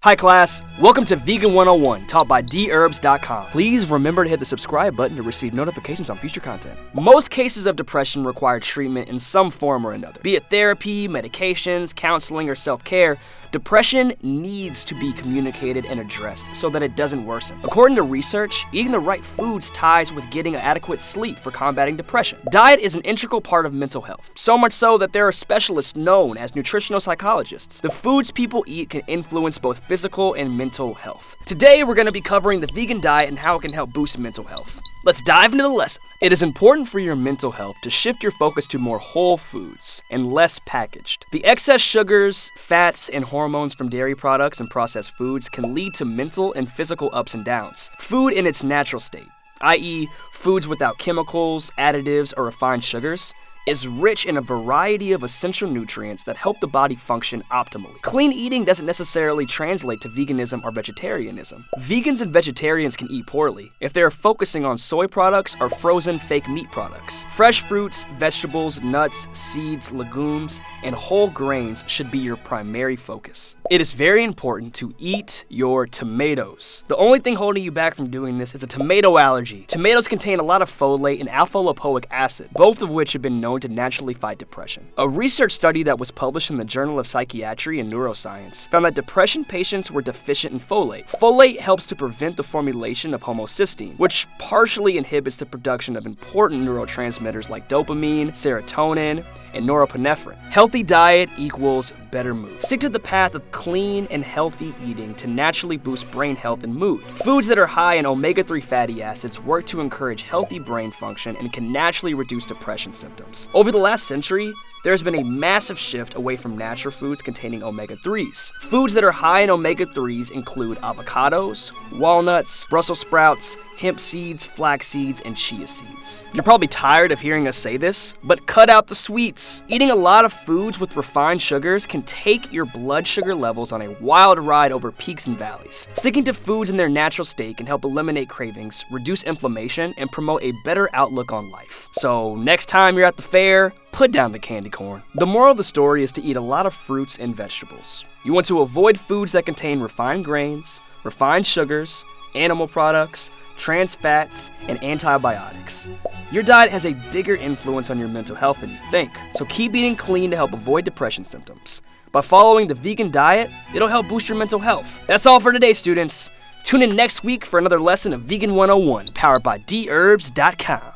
Hi class, welcome to Vegan 101, taught by Dherbs.com. Please remember to hit the subscribe button to receive notifications on future content. Most cases of depression require treatment in some form or another. Be it therapy, medications, counseling, or self-care, depression needs to be communicated and addressed so that it doesn't worsen. According to research, eating the right foods ties with getting adequate sleep for combating depression. Diet is an integral part of mental health, so much so that there are specialists known as nutritional psychologists. The foods people eat can influence both physical and mental health. Today, we're going to be covering the vegan diet and how it can help boost mental health. Let's dive into the lesson. It is important for your mental health to shift your focus to more whole foods and less packaged. The excess sugars, fats, and hormones from dairy products and processed foods can lead to mental and physical ups and downs. Food in its natural state, i.e., foods without chemicals, additives, or refined sugars, is rich in a variety of essential nutrients that help the body function optimally. Clean eating doesn't necessarily translate to veganism or vegetarianism. Vegans and vegetarians can eat poorly if they are focusing on soy products or frozen fake meat products. Fresh fruits, vegetables, nuts, seeds, legumes, and whole grains should be your primary focus. It is very important to eat your tomatoes. The only thing holding you back from doing this is a tomato allergy. Tomatoes contain a lot of folate and alpha-lipoic acid, both of which have been known to naturally fight depression. A research study that was published in the Journal of Psychiatry and Neuroscience found that depression patients were deficient in folate. Folate helps to prevent the formulation of homocysteine, which partially inhibits the production of important neurotransmitters like dopamine, serotonin, and norepinephrine. Healthy diet equals better mood. Stick to the path of clean and healthy eating to naturally boost brain health and mood. Foods that are high in omega-3 fatty acids work to encourage healthy brain function and can naturally reduce depression symptoms. Over the last century, there has been a massive shift away from natural foods containing omega-3s. Foods that are high in omega-3s include avocados, walnuts, Brussels sprouts, hemp seeds, flax seeds, and chia seeds. You're probably tired of hearing us say this, but cut out the sweets. Eating a lot of foods with refined sugars can take your blood sugar levels on a wild ride over peaks and valleys. Sticking to foods in their natural state can help eliminate cravings, reduce inflammation, and promote a better outlook on life. So next time you're at the fair, put down the candy corn. The moral of the story is to eat a lot of fruits and vegetables. You want to avoid foods that contain refined grains, refined sugars, animal products, trans fats, and antibiotics. Your diet has a bigger influence on your mental health than you think, so keep eating clean to help avoid depression symptoms. By following the vegan diet, it'll help boost your mental health. That's all for today, students. Tune in next week for another lesson of Vegan 101, powered by Dherbs.com.